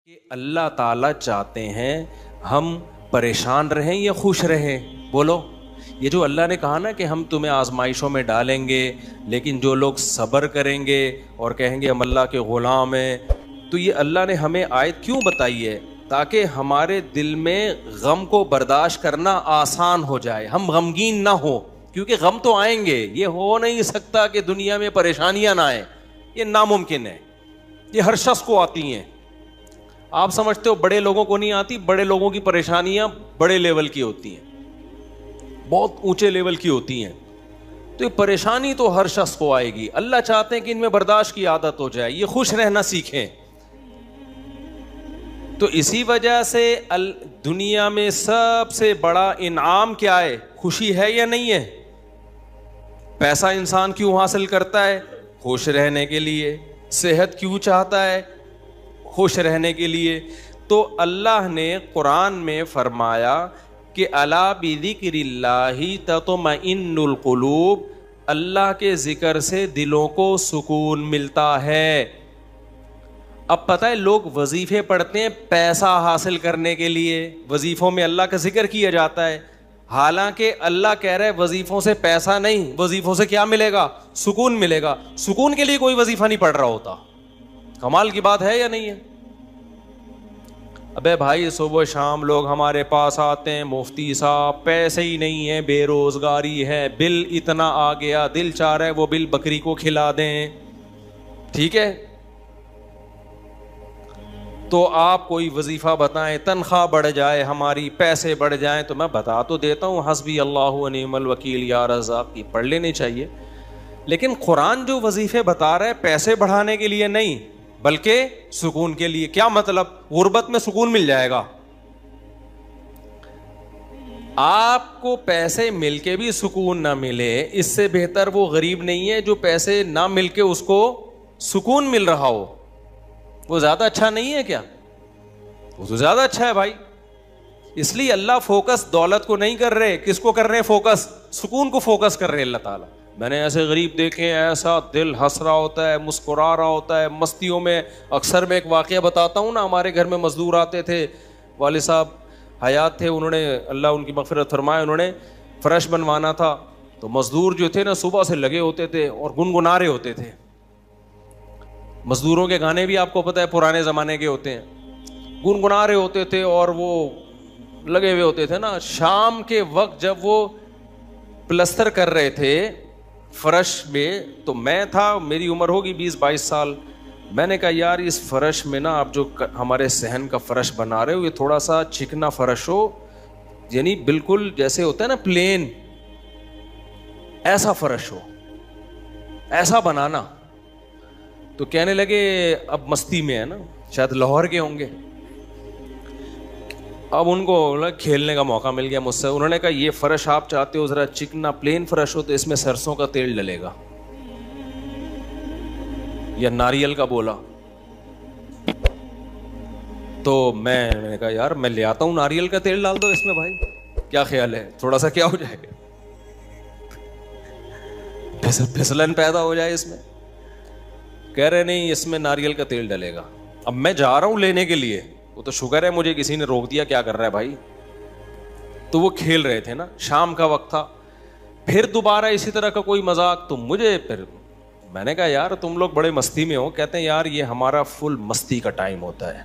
کہ اللہ تعالیٰ چاہتے ہیں ہم پریشان رہیں یا خوش رہیں؟ بولو. یہ جو اللہ نے کہا نا کہ ہم تمہیں آزمائشوں میں ڈالیں گے لیکن جو لوگ صبر کریں گے اور کہیں گے ہم اللہ کے غلام ہیں، تو یہ اللہ نے ہمیں آیت کیوں بتائی ہے؟ تاکہ ہمارے دل میں غم کو برداشت کرنا آسان ہو جائے، ہم غمگین نہ ہوں، کیونکہ غم تو آئیں گے. یہ ہو نہیں سکتا کہ دنیا میں پریشانیاں نہ آئیں، یہ ناممکن ہے. یہ ہر شخص کو آتی ہیں. آپ سمجھتے ہو بڑے لوگوں کو نہیں آتی؟ بڑے لوگوں کی پریشانیاں بڑے لیول کی ہوتی ہیں، بہت اونچے لیول کی ہوتی ہیں. تو یہ پریشانی تو ہر شخص کو آئے گی. اللہ چاہتے ہیں کہ ان میں برداشت کی عادت ہو جائے، یہ خوش رہنا سیکھیں. تو اسی وجہ سے دنیا میں سب سے بڑا انعام کیا ہے؟ خوشی ہے یا نہیں ہے؟ پیسہ انسان کیوں حاصل کرتا ہے؟ خوش رہنے کے لیے. صحت کیوں چاہتا ہے؟ خوش رہنے کے لیے. تو اللہ نے قرآن میں فرمایا کہ الا بذکر اللہ تطمئن القلوب، اللہ کے ذکر سے دلوں کو سکون ملتا ہے. اب پتہ ہے لوگ وظیفے پڑھتے ہیں پیسہ حاصل کرنے کے لیے، وظیفوں میں اللہ کا ذکر کیا جاتا ہے، حالانکہ اللہ کہہ رہا ہے وظیفوں سے پیسہ نہیں، وظیفوں سے کیا ملے گا؟ سکون ملے گا. سکون کے لیے کوئی وظیفہ نہیں پڑھ رہا ہوتا. کمال کی بات ہے یا نہیں ہے؟ ابے بھائی صبح شام لوگ ہمارے پاس آتے ہیں، مفتی صاحب پیسے ہی نہیں ہیں، بے روزگاری ہے، بل اتنا آ گیا، دل چاہ رہا ہے وہ بل بکری کو کھلا دیں. ٹھیک ہے، تو آپ کوئی وظیفہ بتائیں، تنخواہ بڑھ جائے ہماری، پیسے بڑھ جائیں. تو میں بتا تو دیتا ہوں حسبی اللہ و نعم الوکیل یا رزاق، یہ پڑھ لینی چاہیے. لیکن قرآن جو وظیفے بتا رہا ہے پیسے بڑھانے کے لیے نہیں بلکہ سکون کے لیے. کیا مطلب؟ غربت میں سکون مل جائے گا. آپ کو پیسے مل کے بھی سکون نہ ملے، اس سے بہتر وہ غریب نہیں ہے جو پیسے نہ مل کے اس کو سکون مل رہا ہو. وہ زیادہ اچھا نہیں ہے کیا؟ وہ تو زیادہ اچھا ہے بھائی. اس لیے اللہ فوکس دولت کو نہیں کر رہے، کس کو کر رہے ہیں فوکس؟ سکون کو فوکس کر رہے ہیں اللہ تعالیٰ. میں نے ایسے غریب دیکھے ہیں، ایسا دل ہنس رہا ہوتا ہے، مسکرا رہا ہوتا ہے مستیوں میں. اکثر میں ایک واقعہ بتاتا ہوں نا، ہمارے گھر میں مزدور آتے تھے، والد صاحب حیات تھے، انہوں نے اللہ ان کی مغفرت فرمائے، انہوں نے فرش بنوانا تھا. تو مزدور جو تھے نا صبح سے لگے ہوتے تھے اور گنگنا رہے ہوتے تھے. مزدوروں کے گانے بھی آپ کو پتہ ہے پرانے زمانے کے ہوتے ہیں، گنگنا رہے ہوتے تھے اور وہ لگے ہوئے ہوتے تھے نا. شام کے وقت جب وہ پلستر کر رہے تھے فرش میں، تو میں تھا، میری عمر ہوگی 20-22 سال. میں نے کہا یار اس فرش میں نا آپ جو ہمارے صحن کا فرش بنا رہے ہو یہ تھوڑا سا چکنا فرش ہو، یعنی بالکل جیسے ہوتا ہے نا پلین، ایسا فرش ہو، ایسا بنانا. تو کہنے لگے، اب مستی میں ہے نا، شاید لاہور کے ہوں گے، اب ان کو کھیلنے کا موقع مل گیا مجھ سے. انہوں نے کہا یہ فرش آپ چاہتے ہو ذرا چکنا پلین فرش ہو تو اس میں سرسوں کا تیل ڈلے گا یا ناریل کا. بولا تو میں نے کہا یار میں لے آتا ہوں ناریل کا تیل ڈال دو اس میں بھائی، کیا خیال ہے؟ تھوڑا سا کیا ہو جائے گا، پھسلن پیدا ہو جائے اس میں. کہہ رہے نہیں اس میں ناریل کا تیل ڈلے گا. اب میں جا رہا ہوں لینے کے لیے، وہ تو شکر ہے مجھے کسی نے روک دیا، کیا کر رہا ہے بھائی. تو وہ کھیل رہے تھے نا، شام کا وقت تھا. پھر دوبارہ اسی طرح کا کوئی مذاق، تو مجھے پھر میں نے کہا یار تم لوگ بڑے مستی میں ہو. کہتے ہیں یار یہ ہمارا فل مستی کا ٹائم ہوتا ہے.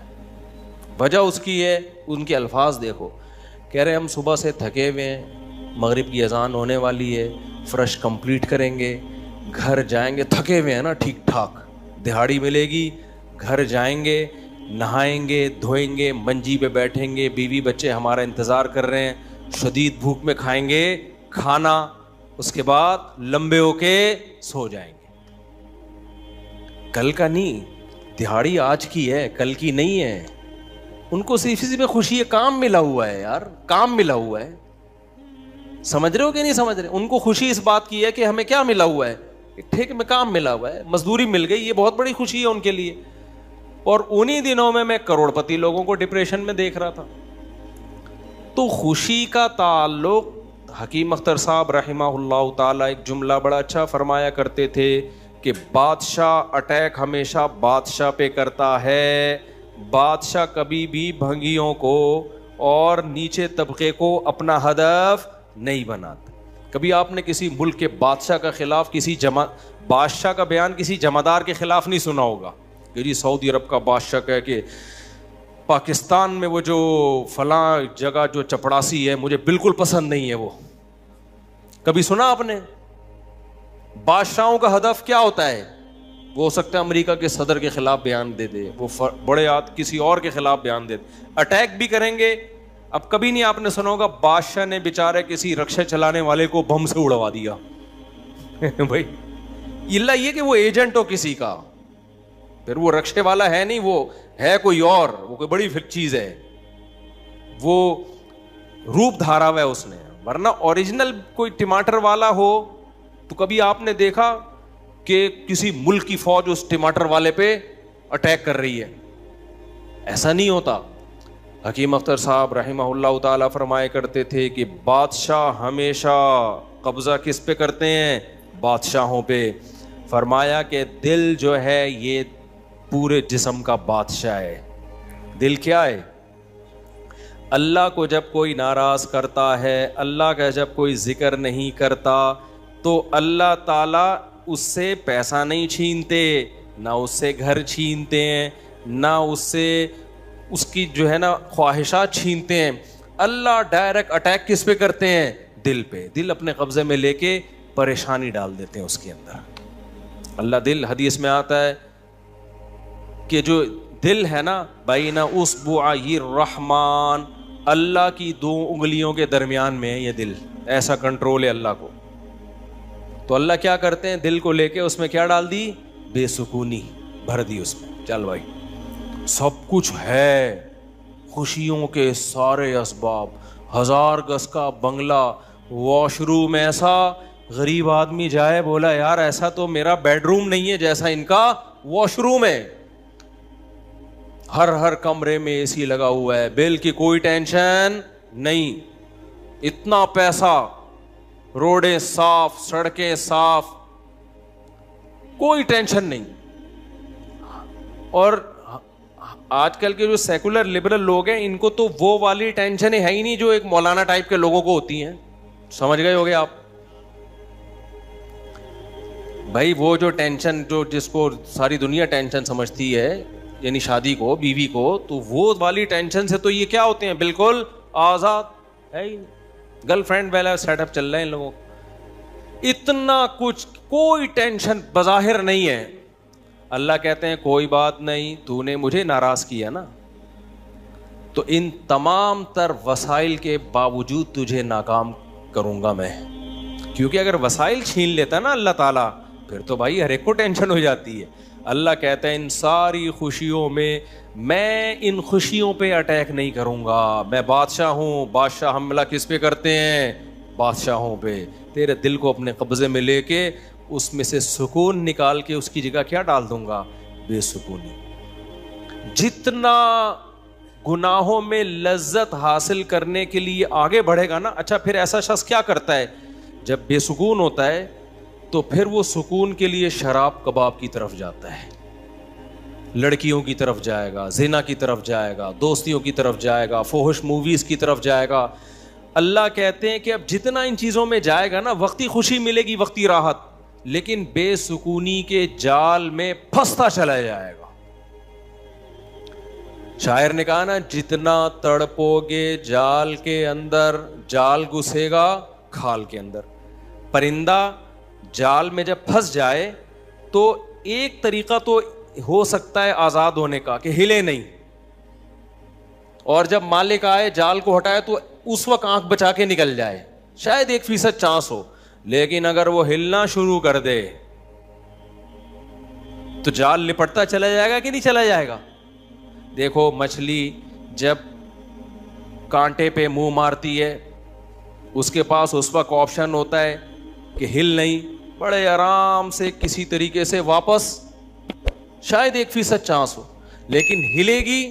وجہ اس کی ہے، ان کے الفاظ دیکھو. کہہ رہے ہم صبح سے تھکے ہوئے ہیں، مغرب کی اذان ہونے والی ہے، فرش کمپلیٹ کریں گے، گھر جائیں گے، تھکے ہوئے ہیں نا ٹھیک ٹھاک، دہاڑی ملے گی، گھر جائیں گے، نہائیں گے، دھوئیں گے، منجی پہ بیٹھیں گے، بیوی بچے ہمارا انتظار کر رہے ہیں، شدید بھوک میں کھائیں گے کھانا، اس کے بعد لمبے ہو کے سو جائیں گے. کل کا نہیں، دہاڑی آج کی ہے، کل کی نہیں ہے. ان کو صرف اسی پہ خوشی ہے، کام ملا ہوا ہے یار، کام ملا ہوا ہے. سمجھ رہے ہو کہ نہیں سمجھ رہے؟ ان کو خوشی اس بات کی ہے کہ ہمیں کیا ملا ہوا ہے، ٹھیک میں کام ملا ہوا ہے، مزدوری مل گئی، یہ بہت بڑی خوشی ہے ان کے لیے. اور انہی دنوں میں کروڑ پتی لوگوں کو ڈپریشن میں دیکھ رہا تھا. تو خوشی کا تعلق، حکیم اختر صاحب رحمہ اللہ تعالی ایک جملہ بڑا اچھا فرمایا کرتے تھے کہ بادشاہ اٹیک ہمیشہ بادشاہ پہ کرتا ہے، بادشاہ کبھی بھی بھنگیوں کو اور نیچے طبقے کو اپنا ہدف نہیں بناتا. کبھی آپ نے کسی ملک کے بادشاہ کا خلاف بادشاہ کا بیان کسی جمعدار کے خلاف نہیں سنا ہوگا کہ جی سعودی عرب کا بادشاہ کہے کہ پاکستان میں وہ جو فلاں جگہ جو چپڑاسی ہے مجھے بالکل پسند نہیں ہے. وہ کبھی سنا آپ نے؟ بادشاہوں کا ہدف کیا ہوتا ہے؟ وہ ہو سکتا ہے امریکہ کے صدر کے خلاف بیان دے دے, وہ بڑے کسی اور کے خلاف بیان دے دے, اٹیک بھی کریں گے. اب کبھی نہیں آپ نے سنا ہوگا بادشاہ نے بیچارے کسی رکشے چلانے والے کو بم سے اڑوا دیا بھائی اللہ یہ کہ وہ ایجنٹ ہو کسی کا, پھر وہ رکشے والا ہے نہیں, وہ ہے کوئی اور, وہ کوئی بڑی چیز ہے, وہ روپ دھارا ہوا ہے اس نے. ورنہ اوریجنل کوئی ٹماٹر والا ہو تو کبھی آپ نے دیکھا کہ کسی ملک کی فوج اس ٹماٹر والے پہ اٹیک کر رہی ہے؟ ایسا نہیں ہوتا. حکیم اختر صاحب رحمہ اللہ تعالی فرمایا کرتے تھے کہ بادشاہ ہمیشہ قبضہ کس پہ کرتے ہیں؟ بادشاہوں پہ. فرمایا کہ دل جو ہے یہ پورے جسم کا بادشاہ ہے. دل کیا ہے؟ اللہ کو جب کوئی ناراض کرتا ہے, اللہ کا جب کوئی ذکر نہیں کرتا تو اللہ تعالیٰ اس سے پیسہ نہیں چھینتے, نہ اس سے گھر چھینتے ہیں, نہ اس سے اس کی جو ہے نا خواہشات چھینتے ہیں. اللہ ڈائریکٹ اٹیک کس پہ کرتے ہیں؟ دل پہ. دل اپنے قبضے میں لے کے پریشانی ڈال دیتے ہیں اس کے اندر. اللہ دل, حدیث میں آتا ہے کہ جو دل ہے نا بین اصبعی الرحمن, اللہ کی 2 انگلیوں کے درمیان میں ہے یہ دل, ایسا کنٹرول ہے اللہ کو. تو اللہ کیا کرتے ہیں؟ دل کو لے کے اس میں کیا ڈال دی؟ بے سکونی بھر دی اس میں. چل بھائی سب کچھ ہے, خوشیوں کے سارے اسباب, 1000 گز کا بنگلہ, واش روم ایسا, غریب آدمی جائے بولا یار ایسا تو میرا بیڈ روم نہیں ہے جیسا ان کا واش روم ہے. ہر کمرے میں اے سی لگا ہوا ہے, بل کی کوئی ٹینشن نہیں, اتنا پیسہ, روڈیں صاف, سڑکیں صاف, کوئی ٹینشن نہیں. اور آج کل کے جو سیکولر لبرل لوگ ہیں ان کو تو وہ والی ٹینشن ہے ہی نہیں جو ایک مولانا ٹائپ کے لوگوں کو ہوتی ہیں. سمجھ گئے ہوگے آپ بھائی؟ وہ جو ٹینشن جو جس کو ساری دنیا ٹینشن سمجھتی ہے, یعنی شادی کو, بیوی کو, تو وہ والی ٹینشن سے تو یہ کیا ہوتے ہیں؟ بالکل آزاد ہے ہی. گرل فرینڈ والا سیٹ اپ چل رہا ہے ان لوگوں کو, اتنا کچھ, کوئی ٹینشن بظاہر نہیں ہے. اللہ کہتے ہیں کوئی بات نہیں, تو نے مجھے ناراض کیا نا, تو ان تمام تر وسائل کے باوجود تجھے ناکام کروں گا میں. کیونکہ اگر وسائل چھین لیتا نا اللہ تعالیٰ پھر تو بھائی ہر ایک کو ٹینشن ہو جاتی ہے. اللہ کہتا ہے ان ساری خوشیوں میں ان خوشیوں پہ اٹیک نہیں کروں گا, میں بادشاہ ہوں. بادشاہ حملہ کس پہ کرتے ہیں؟ بادشاہوں پہ. تیرے دل کو اپنے قبضے میں لے کے اس میں سے سکون نکال کے اس کی جگہ کیا ڈال دوں گا؟ بے سکونی. جتنا گناہوں میں لذت حاصل کرنے کے لیے آگے بڑھے گا نا, اچھا پھر ایسا شخص کیا کرتا ہے جب بے سکون ہوتا ہے تو پھر وہ سکون کے لیے شراب کباب کی طرف جاتا ہے, لڑکیوں کی طرف جائے گا, زنا کی طرف جائے گا, دوستیوں کی طرف جائے گا, فحش موویز کی طرف جائے گا. اللہ کہتے ہیں کہ اب جتنا ان چیزوں میں جائے گا نا وقتی خوشی ملے گی, وقتی راحت, لیکن بے سکونی کے جال میں پھنستا چلا جائے گا. شاعر نے کہا نا جتنا تڑپو گے جال کے اندر, جال گھسے گا کھال کے اندر. پرندہ جال میں جب پھنس جائے تو ایک طریقہ تو ہو سکتا ہے آزاد ہونے کا کہ ہلے نہیں, اور جب مالک آئے جال کو ہٹائے تو اس وقت آنکھ بچا کے نکل جائے, شاید 1% چانس ہو. لیکن اگر وہ ہلنا شروع کر دے تو جال لپٹتا چلا جائے گا کہ نہیں چلا جائے گا؟ دیکھو مچھلی جب کانٹے پہ منہ مارتی ہے اس کے پاس اس وقت آپشن ہوتا ہے کہ ہل نہیں, بڑے آرام سے کسی طریقے سے واپس, شاید 1% چانس ہو, لیکن ہلے گی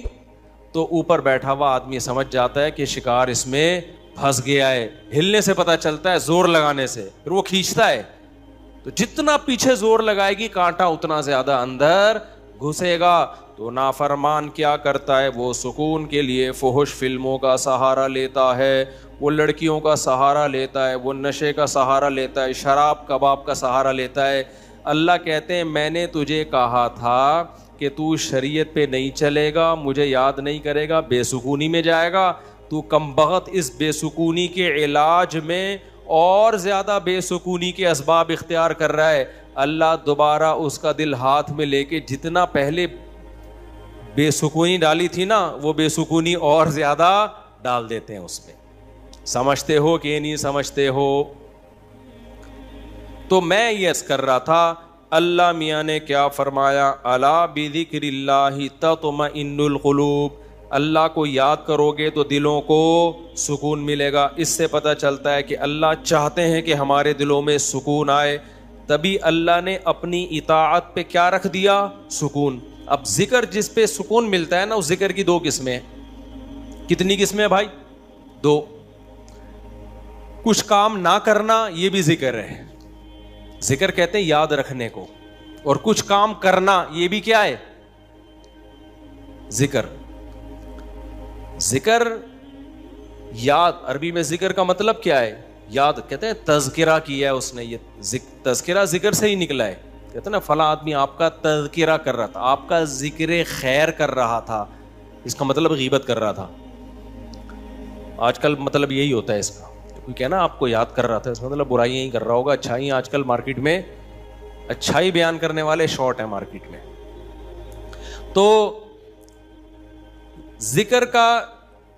تو اوپر بیٹھا ہوا آدمی سمجھ جاتا ہے کہ شکار اس میں پھنس گیا ہے. ہلنے سے پتہ چلتا ہے, زور لگانے سے, پھر وہ کھینچتا ہے. تو جتنا پیچھے زور لگائے گی کانٹا اتنا زیادہ اندر گھسے گا. تو نافرمان کیا کرتا ہے؟ وہ سکون کے لیے فحش فلموں کا سہارا لیتا ہے، وہ لڑکیوں کا سہارا لیتا ہے، وہ نشے کا سہارا لیتا ہے، شراب کباب کا سہارا لیتا ہے۔ اللہ کہتے ہیں میں نے تجھے کہا تھا کہ تو شریعت پہ نہیں چلے گا، مجھے یاد نہیں کرے گا، بے سکونی میں جائے گا، تو کمبخت اس بے سکونی کے علاج میں اور زیادہ بے سکونی کے اسباب اختیار کر رہا ہے۔ اللہ دوبارہ اس کا دل ہاتھ میں لے کے جتنا پہلے بے سکونی ڈالی تھی نا، وہ بے سکونی اور زیادہ ڈال دیتے ہیں اس میں۔ سمجھتے ہو کہ نہیں سمجھتے ہو؟ تو میں یہ عرض کر رہا تھا، اللہ میاں نے کیا فرمایا؟ الا بذکر اللہ تطمئن القلوب، اللہ کو یاد کرو گے تو دلوں کو سکون ملے گا۔ اس سے پتہ چلتا ہے کہ اللہ چاہتے ہیں کہ ہمارے دلوں میں سکون آئے، تبھی اللہ نے اپنی اطاعت پہ کیا رکھ دیا؟ سکون۔ اب ذکر جس پہ سکون ملتا ہے نا، اس ذکر کی دو قسمیں ہیں۔ کتنی قسمیں بھائی؟ دو۔ کچھ کام نہ کرنا یہ بھی ذکر ہے، ذکر کہتے ہیں یاد رکھنے کو، اور کچھ کام کرنا یہ بھی کیا ہے؟ ذکر۔ ذکر یاد، عربی میں ذکر کا مطلب کیا ہے؟ یاد۔ کہتے ہیں تذکرہ کیا ہے اس نے، یہ تذکرہ ذکر سے ہی نکلا ہے۔ کہتے ہیں نا فلاں آدمی آپ کا تذکرہ کر رہا تھا، آپ کا ذکر خیر کر رہا تھا، اس کا مطلب غیبت کر رہا تھا۔ آج کل مطلب یہی ہوتا ہے اس کا، کوئی کہنا آپ کو یاد کر رہا تھا، اس کا مطلب برائیاں ہی کر رہا ہوگا، اچھائی آج کل مارکیٹ میں اچھائی بیان کرنے والے شارٹ ہیں مارکیٹ میں۔ تو ذکر کا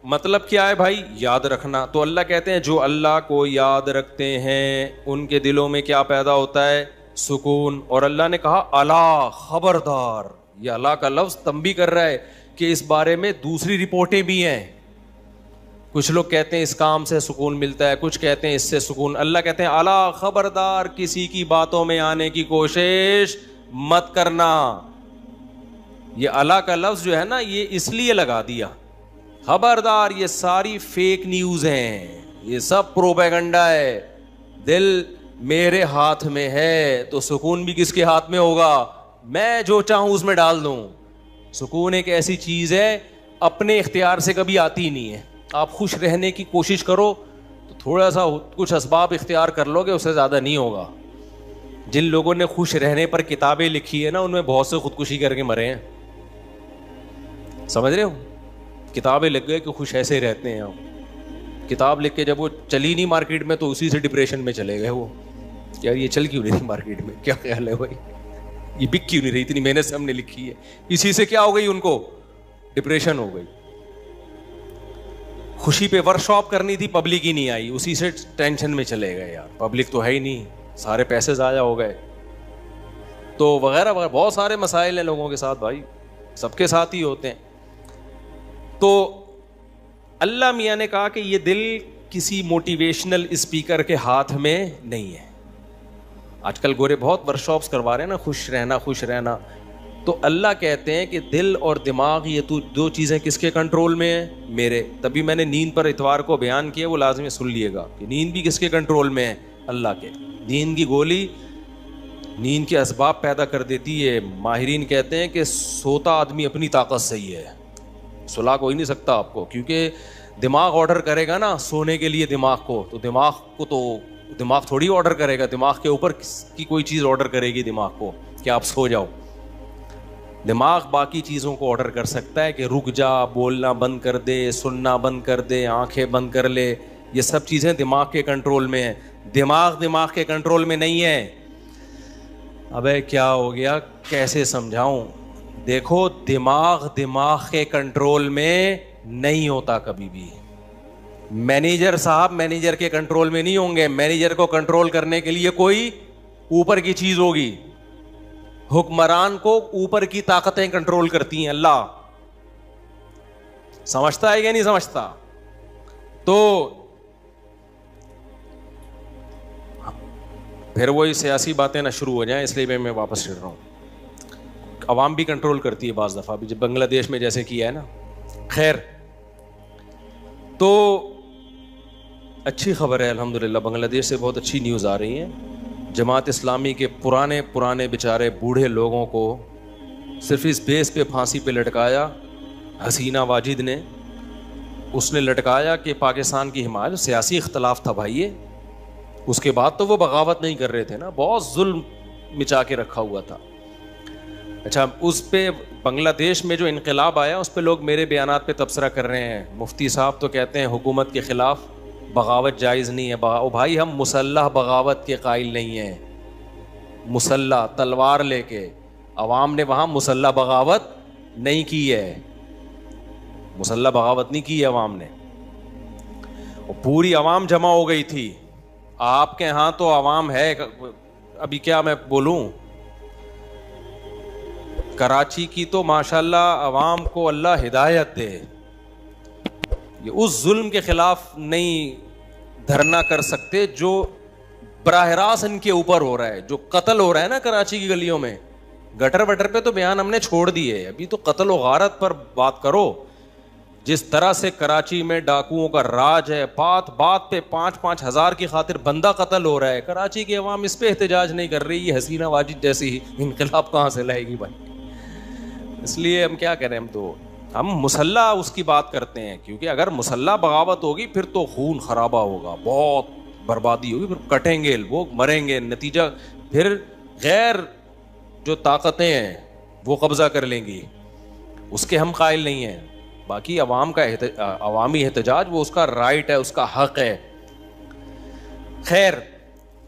مطلب کیا ہے بھائی؟ یاد رکھنا۔ تو اللہ کہتے ہیں جو اللہ کو یاد رکھتے ہیں ان کے دلوں میں کیا پیدا ہوتا ہے؟ سکون۔ اور اللہ نے کہا الا، خبردار، یہ اللہ کا لفظ تنبیہ کر رہا ہے کہ اس بارے میں دوسری رپورٹیں بھی ہیں۔ کچھ لوگ کہتے ہیں اس کام سے سکون ملتا ہے، کچھ کہتے ہیں اس سے سکون۔ اللہ کہتے ہیں الا، خبردار، کسی کی باتوں میں آنے کی کوشش مت کرنا۔ یہ اللہ کا لفظ جو ہے نا، یہ اس لیے لگا دیا، خبردار، یہ ساری فیک نیوز ہیں، یہ سب پروپیگنڈا ہے، دل میرے ہاتھ میں ہے تو سکون بھی کس کے ہاتھ میں ہوگا؟ میں جو چاہوں اس میں ڈال دوں۔ سکون ایک ایسی چیز ہے اپنے اختیار سے کبھی آتی ہی نہیں ہے۔ آپ خوش رہنے کی کوشش کرو تو تھوڑا سا کچھ اسباب اختیار کر لو گے، اس سے زیادہ نہیں ہوگا۔ جن لوگوں نے خوش رہنے پر کتابیں لکھی ہے نا، ان میں بہت سے خودکشی کر کے مرے ہیں، سمجھ رہے ہو؟ کتابیں لکھ گئے کہ خوش ایسے رہتے ہیں ہم، کتاب لکھ کے جب وہ چلی نہیں مارکیٹ میں تو اسی سے ڈپریشن میں چلے گئے۔ وہ یار یہ چل کیوں نہیں تھی مارکیٹ میں، کیا خیال ہے بھائی، یہ بک کیوں نہیں رہی، اتنی محنت سے ہم نے لکھی ہے، اسی سے کیا ہو گئی، ان کو ڈپریشن ہو گئی۔ خوشی پہ ورک شاپ کرنی تھی، پبلک ہی نہیں آئی، اسی سے ٹینشن میں چلے گئے، یار پبلک تو ہے ہی نہیں، سارے پیسے ضائع ہو گئے، تو وغیرہ وغیرہ بہت سارے مسائل ہیں لوگوں کے ساتھ بھائی، سب کے ساتھ ہی ہوتے ہیں۔ تو اللہ میاں نے کہا کہ یہ دل کسی موٹیویشنل اسپیکر کے ہاتھ میں نہیں ہے۔ آج کل گورے بہت ورک شاپس کروا رہے ہیں نا، خوش رہنا خوش رہنا، تو اللہ کہتے ہیں کہ دل اور دماغ یہ تو دو چیزیں کس کے کنٹرول میں ہیں؟ میرے۔ تبھی میں نے نیند پر اتوار کو بیان کیا، وہ لازمی سن لیے گا کہ نیند بھی کس کے کنٹرول میں ہے؟ اللہ کے۔ نیند کی گولی نیند کے اسباب پیدا کر دیتی ہے۔ ماہرین کہتے ہیں کہ سوتا آدمی اپنی طاقت سے ہی ہے، سلا کوئی نہیں سکتا آپ کو، کیونکہ دماغ آرڈر کرے گا نا سونے کے لیے دماغ کو، تو دماغ تھوڑی آرڈر کرے گا، دماغ کے اوپر کی کوئی چیز آرڈر کرے گی دماغ کو کہ آپ سو جاؤ۔ دماغ باقی چیزوں کو آرڈر کر سکتا ہے کہ رک جا، بولنا بند کر دے، سننا بند کر دے، آنکھیں بند کر لے، یہ سب چیزیں دماغ کے کنٹرول میں ہیں۔ دماغ کے کنٹرول میں نہیں ہے۔ ابے کیا ہو گیا، کیسے سمجھاؤں؟ دیکھو دماغ کے کنٹرول میں نہیں ہوتا کبھی بھی۔ مینیجر صاحب مینیجر کے کنٹرول میں نہیں ہوں گے، مینیجر کو کنٹرول کرنے کے لیے کوئی اوپر کی چیز ہوگی۔ حکمران کو اوپر کی طاقتیں کنٹرول کرتی ہیں، اللہ سمجھتا ہے یا نہیں سمجھتا؟ تو پھر وہی سیاسی باتیں نہ شروع ہو جائیں، اس لیے میں واپس چل رہا ہوں۔ عوام بھی کنٹرول کرتی ہے بعض دفعہ بھی، جب بنگلہ دیش میں جیسے کیا ہے نا۔ خیر، تو اچھی خبر ہے الحمدللہ، بنگلہ دیش سے بہت اچھی نیوز آ رہی ہیں۔ جماعت اسلامی کے پرانے بیچارے بوڑھے لوگوں کو صرف اس بیس پہ پھانسی پہ لٹکایا حسینہ واجد نے. اس نے لٹکایا کہ پاکستان کی حمایت, سیاسی اختلاف تھا بھائی یہ. اس کے بعد تو وہ بغاوت نہیں کر رہے تھے نا, بہت ظلم مچا کے رکھا ہوا تھا. اچھا, اس پہ بنگلہ دیش میں جو انقلاب آیا اس پہ لوگ میرے بیانات پہ تبصرہ کر رہے ہیں. مفتی صاحب تو کہتے ہیں حکومت کے خلاف بغاوت جائز نہیں ہے. بھائی ہم مسلح بغاوت کے قائل نہیں ہیں. مسلح تلوار لے کے عوام نے وہاں مسلح بغاوت نہیں کی ہے. مسلح بغاوت نہیں کی ہے عوام نے. پوری عوام جمع ہو گئی تھی. آپ کے ہاں تو عوام ہے, ابھی کیا میں بولوں, کراچی کی تو ماشاءاللہ عوام کو اللہ ہدایت دے, یہ اس ظلم کے خلاف نہیں دھرنا کر سکتے جو براہ راست ان کے اوپر ہو رہا ہے. جو قتل ہو رہا ہے نا کراچی کی گلیوں میں, گٹر وٹر پہ تو بیان ہم نے چھوڑ دیے, ابھی تو قتل و غارت پر بات کرو. جس طرح سے کراچی میں ڈاکوؤں کا راج ہے, بات بات پہ 5-5 ہزار کی خاطر بندہ قتل ہو رہا ہے, کراچی کی عوام اس پہ احتجاج نہیں کر رہی. یہ حسینہ واجد جیسی انقلاب کہاں سے لائے گی بھائی؟ اس لیے ہم کیا کریں, ہم مسلح اس کی بات کرتے ہیں, کیونکہ اگر مسلح بغاوت ہوگی پھر تو خون خرابہ ہوگا, بہت بربادی ہوگی, پھر کٹیں گے لوگ, مریں گے, نتیجہ پھر غیر جو طاقتیں ہیں وہ قبضہ کر لیں گی. اس کے ہم قائل نہیں ہیں. باقی عوام کا عوامی احتجاج وہ اس کا رائٹ ہے, اس کا حق ہے. خیر,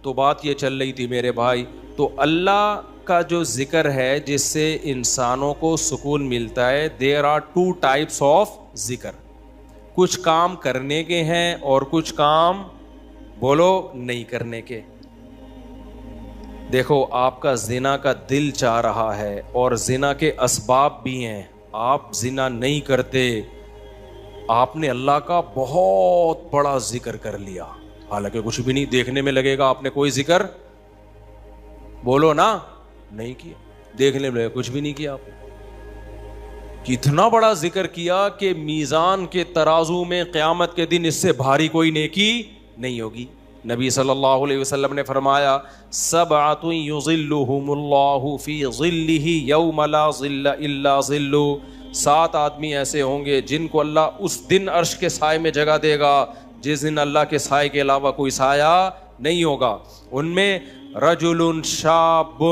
تو بات یہ چل رہی تھی میرے بھائی, تو اللہ کا جو ذکر ہے جس سے انسانوں کو سکون ملتا ہے, دیر آر 2 types آف ذکر. کچھ کام کرنے کے ہیں اور کچھ کام بولو نہیں کرنے کے. دیکھو آپ کا زنا کا دل چاہ رہا ہے اور زنا کے اسباب بھی ہیں, آپ زنا نہیں کرتے, آپ نے اللہ کا بہت بڑا ذکر کر لیا, حالانکہ کچھ بھی نہیں دیکھنے میں لگے گا آپ نے کوئی ذکر بولو نا نہیں کیا, دیکھنے میں کچھ بھی نہیں کیا آپ نے. کتنا بڑا ذکر کیا کہ میزان کے ترازو میں قیامت کے دن اس سے بھاری کوئی نیکی نہیں ہوگی. نبی صلی اللہ علیہ وسلم نے فرمایا, سبعۃ یظلھم اللہ فی ظلہ یوم لا ظل الا ظلہ, 7 آدمی ایسے ہوں گے جن کو اللہ اس دن عرش کے سائے میں جگہ دے گا جس دن اللہ کے سائے کے علاوہ کوئی سایہ نہیں ہوگا. ان میں رجل شاب,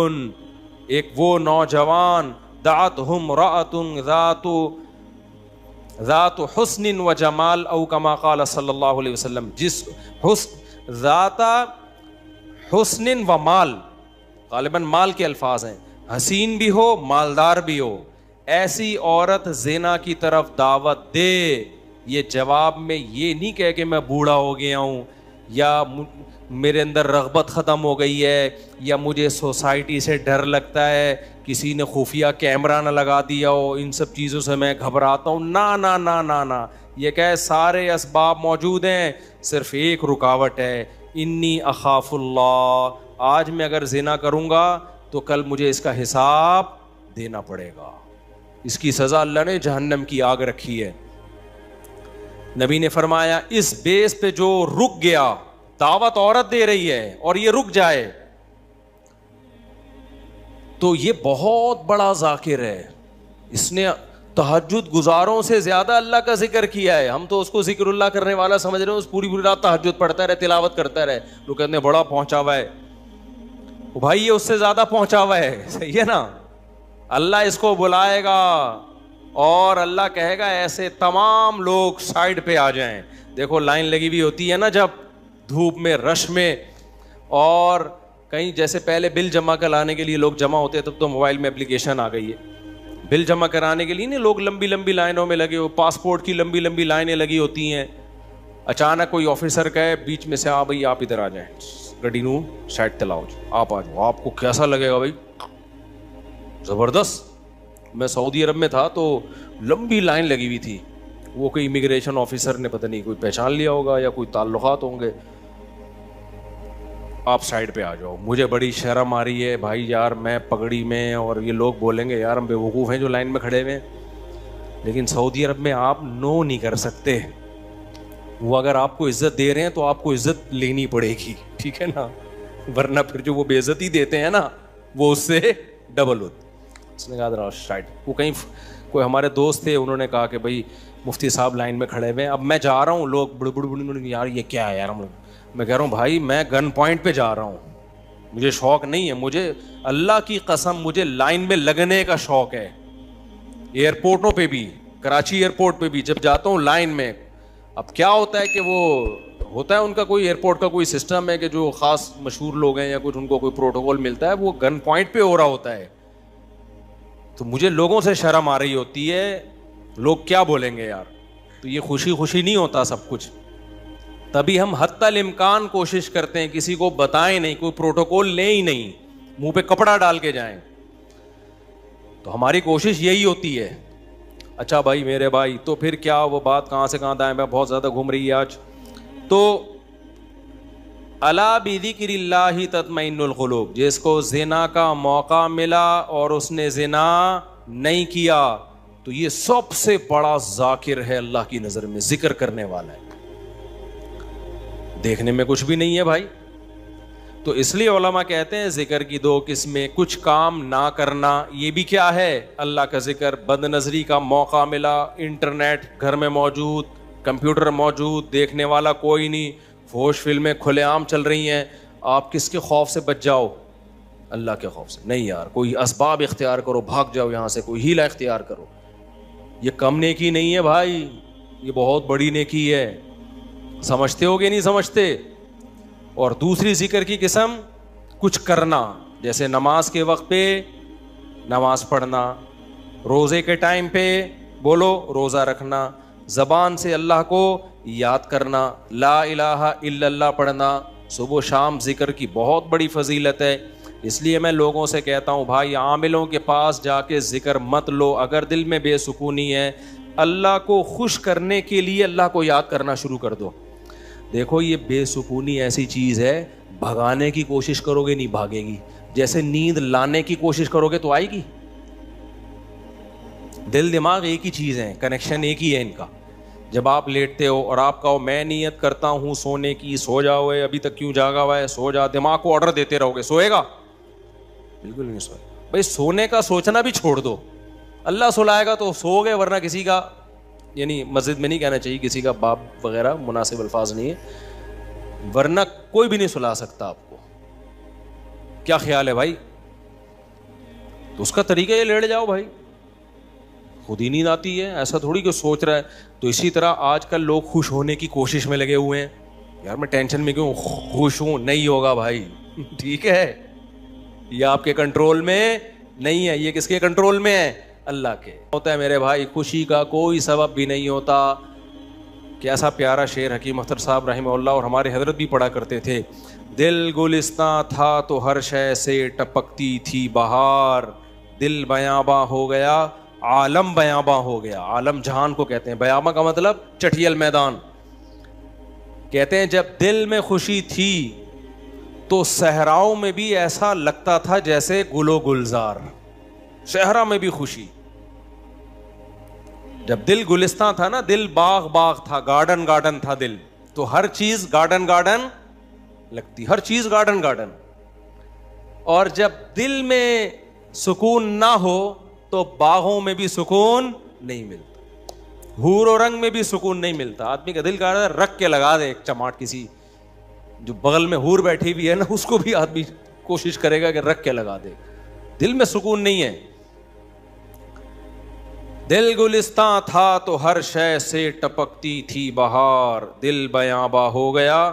ایک وہ نوجوان, دعتہ امرأۃ ذات حسن و جمال, او کما قال صلی اللہ علیہ وسلم, جس ذات حسن و مال, غالباً مال کے الفاظ ہیں, حسین بھی ہو مالدار بھی ہو, ایسی عورت زنا کی طرف دعوت دے. یہ جواب میں یہ نہیں کہے کہ میں بوڑھا ہو گیا ہوں, یا میرے اندر رغبت ختم ہو گئی ہے, یا مجھے سوسائٹی سے ڈر لگتا ہے, کسی نے خفیہ کیمرہ نہ لگا دیا ہو, ان سب چیزوں سے میں گھبراتا ہوں. نا نا نا نا نا, یہ کہ سارے اسباب موجود ہیں, صرف ایک رکاوٹ ہے, انی اخاف اللہ, آج میں اگر زنا کروں گا تو کل مجھے اس کا حساب دینا پڑے گا. اس کی سزا اللہ نے جہنم کی آگ رکھی ہے. نبی نے فرمایا اس بیس پہ جو رک گیا, دعوت عورت دے رہی ہے اور یہ رک جائے تو یہ بہت بڑا ذاکر ہے, اس نے تہجد گزاروں سے زیادہ اللہ کا ذکر کیا ہے. ہم تو اس کو ذکر اللہ کرنے والا سمجھ رہے ہیں, اس پوری رات تہجد پڑھتا رہے, تلاوت کرتا رہے, لوگ کہتے ہیں بڑا پہنچا ہوا ہے. بھائی یہ اس سے زیادہ پہنچا ہوا ہے, صحیح ہے نا. اللہ اس کو بلائے گا اور اللہ کہے گا ایسے تمام لوگ سائڈ پہ آ جائیں. دیکھو لائن لگی ہوئی ہوتی ہے نا جب دھوپ میں, رش میں, اور کہیں جیسے پہلے بل جمع کرانے کے لیے لوگ جمع ہوتے ہیں, تب تو موبائل میں اپلیکیشن آ گئی ہے, بل جمع کرانے کے لیے نہیں لوگ لمبی لمبی لائنوں میں لگے ہو, پاسپورٹ کی لمبی لمبی لائنیں لگی ہوتی ہیں. اچانک کوئی آفیسر کہے بیچ میں سے, ہاں بھائی آپ ادھر آ جائیں, گڈی نو سائڈ تلاؤ, آپ آ جاؤ. آپ کو کیسا لگے گا بھائی؟ زبردست. میں سعودی عرب میں تھا تو لمبی لائن لگی ہوئی تھی, وہ کوئی امیگریشن آفیسر نے پتہ نہیں کوئی پہچان لیا ہوگا یا کوئی تعلقات ہوں گے, آپ سائڈ پہ آ جاؤ. مجھے بڑی شرم آ رہی ہے بھائی یار, میں پگڑی میں, اور یہ لوگ بولیں گے یار ہم بے وقوف ہیں جو لائن میں کھڑے ہوئے ہیں, لیکن سعودی عرب میں آپ نو نہیں کر سکتے. وہ اگر آپ کو عزت دے رہے ہیں تو آپ کو عزت لینی پڑے گی, ٹھیک ہے نا, ورنہ پھر جو وہ بے عزتی دیتے ہیں نا وہ اس سے ڈبل ہوتی. اس نے کہا شاید وہ کہیں کوئی ہمارے دوست تھے, انہوں نے کہا کہ بھائی مفتی صاحب لائن میں کھڑے ہوئے ہیں, اب میں جا رہا ہوں, لوگ بڑے بڑے یار یہ کیا ہے یار, میں کہہ رہا ہوں بھائی میں گن پوائنٹ پہ جا رہا ہوں, مجھے شوق نہیں ہے, مجھے اللہ کی قسم مجھے لائن میں لگنے کا شوق ہے. ایئرپورٹوں پہ بھی, کراچی ایئرپورٹ پہ بھی جب جاتا ہوں لائن میں, اب کیا ہوتا ہے کہ وہ ہوتا ہے ان کا کوئی ایئرپورٹ کا کوئی سسٹم ہے کہ جو خاص مشہور لوگ ہیں یا کچھ ان کو کوئی پروٹوکول ملتا ہے, وہ گن پوائنٹ پہ ہو رہا ہوتا ہے, تو مجھے لوگوں سے شرم آ رہی ہوتی ہے, لوگ کیا بولیں گے یار. تو یہ خوشی خوشی نہیں ہوتا سب کچھ, تبھی ہم حتی الامکان کوشش کرتے ہیں کسی کو بتائیں نہیں, کوئی پروٹوکول لیں ہی نہیں, منہ پہ کپڑا ڈال کے جائیں. تو ہماری کوشش یہی ہوتی ہے. اچھا بھائی میرے بھائی, تو پھر کیا وہ بات کہاں سے کہاں دائیں میں بہت زیادہ گھوم رہی ہے آج. تو الا بذکر اللہ تطمئن القلوب, جس کو زنا کا موقع ملا اور اس نے زنا نہیں کیا تو یہ سب سے بڑا ذاکر ہے اللہ کی نظر میں, ذکر کرنے والا ہے, دیکھنے میں کچھ بھی نہیں ہے بھائی. تو اس لیے علماء کہتے ہیں ذکر کی دو قسمیں, کچھ کام نہ کرنا یہ بھی کیا ہے اللہ کا ذکر. بد نظری کا موقع ملا, انٹرنیٹ گھر میں موجود, کمپیوٹر موجود, دیکھنے والا کوئی نہیں, فحش فلمیں کھلے عام چل رہی ہیں, آپ کس کے خوف سے بچ جاؤ؟ اللہ کے خوف سے. نہیں یار, کوئی اسباب اختیار کرو, بھاگ جاؤ یہاں سے, کوئی ہیلہ اختیار کرو. یہ کم نیکی نہیں ہے بھائی, یہ بہت بڑی نیکی ہے. سمجھتے ہو گے نہیں سمجھتے؟ اور دوسری ذکر کی قسم کچھ کرنا, جیسے نماز کے وقت پہ نماز پڑھنا, روزے کے ٹائم پہ بولو روزہ رکھنا, زبان سے اللہ کو یاد کرنا, لا الہ الا اللہ پڑھنا, صبح و شام ذکر کی بہت بڑی فضیلت ہے. اس لیے میں لوگوں سے کہتا ہوں بھائی عاملوں کے پاس جا کے ذکر مت لو اگر دل میں بے سکونی ہے. اللہ کو خوش کرنے کے لیے اللہ کو یاد کرنا شروع کر دو. دیکھو یہ بے سکونی ایسی چیز ہے, بھگانے کی کوشش کرو گے نہیں بھاگے گی, جیسے نیند لانے کی کوشش کرو گے تو آئے گی. دل دماغ ایک ہی چیز ہے, کنیکشن ایک ہی ہے ان کا. جب آپ لیٹتے ہو اور آپ کہو میں نیت کرتا ہوں سونے کی, سو جاؤ, ابھی تک کیوں جاگا ہوا ہے, سو جا, دماغ کو آرڈر دیتے رہو گے, سوئے گا؟ بالکل نہیں سوئے. بھائی سونے کا سوچنا بھی چھوڑ دو, اللہ سلائے گا تو سو گئے, ورنہ کسی کا, یعنی مسجد میں نہیں کہنا چاہیے کسی کا باپ وغیرہ, مناسب الفاظ نہیں ہے, ورنہ کوئی بھی نہیں سلا سکتا آپ کو. کیا خیال ہے بھائی؟ تو اس کا طریقہ یہ لیٹ جاؤ بھائی, خود ہی نیند آتی ہے, ایسا تھوڑی کہ سوچ رہا ہے. تو اسی طرح آج کل لوگ خوش ہونے کی کوشش میں لگے ہوئے ہیں, یار میں ٹینشن میں کیوں, خوش ہوں. نہیں ہوگا بھائی, ٹھیک ہے, یہ آپ کے کنٹرول میں نہیں ہے. یہ کس کے کنٹرول میں ہے؟ اللہ کے. ہوتا ہے میرے بھائی, خوشی کا کوئی سبب بھی نہیں ہوتا. کیسا پیارا شعر حکیم اختر صاحب رحمہ اللہ اور ہمارے حضرت بھی پڑھا کرتے تھے, دل گلستاں تھا تو ہر شے سے ٹپکتی تھی بہار, دل بیاباں ہو گیا عالم بیاباں ہو گیا. عالم جہان کو کہتے ہیں, بیاباں کا مطلب چٹھیل میدان. کہتے ہیں جب دل میں خوشی تھی تو صحراؤں میں بھی ایسا لگتا تھا جیسے گل و گلزار. صحرا میں بھی خوشی, جب دل گلستان تھا نا, دل باغ باغ تھا, گارڈن گارڈن تھا دل, تو ہر چیز گارڈن گارڈن لگتی, ہر چیز گارڈن گارڈن. اور جب دل میں سکون نہ ہو تو باغوں میں بھی سکون نہیں ملتا, حور و رنگ میں بھی سکون نہیں ملتا. آدمی کا دل کہہ رہا ہے رکھ کے لگا دے ایک چماٹ, کسی جو بغل میں حور بیٹھی بھی ہے نا اس کو بھی آدمی کوشش کرے گا کہ رکھ کے لگا دے, دل میں سکون نہیں ہے. دل گلستان تھا تو ہر شے سے ٹپکتی تھی بہار, دل بیاباں ہو گیا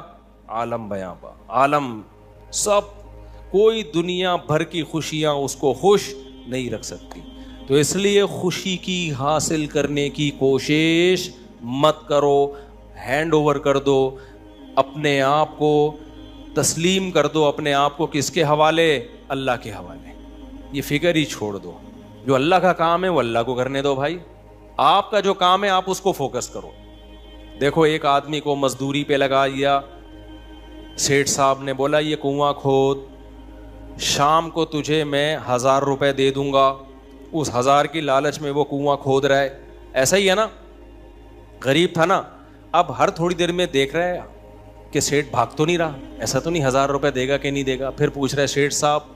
عالم بیاباں. عالم سب, کوئی دنیا بھر کی خوشیاں اس کو خوش نہیں رکھ سکتی. تو اس لیے خوشی کی حاصل کرنے کی کوشش مت کرو, ہینڈ اوور کر دو, اپنے آپ کو تسلیم کر دو. اپنے آپ کو کس کے حوالے؟ اللہ کے حوالے. یہ فکر ہی چھوڑ دو, جو اللہ کا کام ہے وہ اللہ کو کرنے دو بھائی. آپ کا جو کام ہے آپ اس کو فوکس کرو. دیکھو ایک آدمی کو مزدوری پہ لگا دیا, سیٹھ صاحب نے بولا یہ کنواں کھود, شام کو تجھے میں 1000 روپے دے دوں گا. اس 1000 کی لالچ میں وہ کنواں کھود رہا ہے. ایسا ہی ہے نا, غریب تھا نا, اب ہر تھوڑی دیر میں دیکھ رہا ہے کہ سیٹھ بھاگ تو نہیں رہا, ایسا تو نہیں 1000 روپے دے گا کہ نہیں دے گا. پھر پوچھ رہا ہے سیٹھ صاحب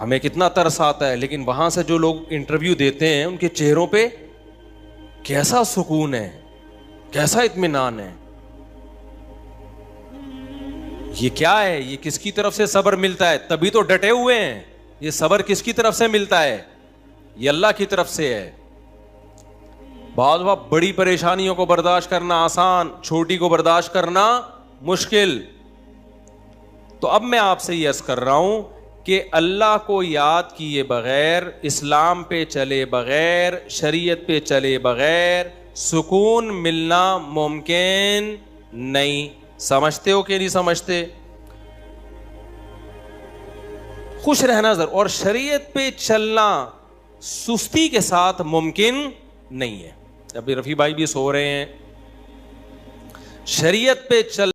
ہمیں کتنا ترس آتا ہے, لیکن وہاں سے جو لوگ انٹرویو دیتے ہیں ان کے چہروں پہ کیسا سکون ہے, کیسا اطمینان ہے. یہ کیا ہے؟ یہ کس کی طرف سے صبر ملتا ہے؟ تبھی تو ڈٹے ہوئے ہیں. یہ صبر کس کی طرف سے ملتا ہے؟ یہ اللہ کی طرف سے ہے. بعض وقت بڑی پریشانیوں کو برداشت کرنا آسان, چھوٹی کو برداشت کرنا مشکل. تو اب میں آپ سے یہ عرض کر رہا ہوں کہ اللہ کو یاد کیے بغیر, اسلام پہ چلے بغیر, شریعت پہ چلے بغیر سکون ملنا ممکن نہیں. سمجھتے ہو کہ نہیں سمجھتے؟ خوش رہنا ضرور, اور شریعت پہ چلنا سستی کے ساتھ ممکن نہیں ہے. ابھی رفیع بھائی بھی سو رہے ہیں. شریعت پہ چل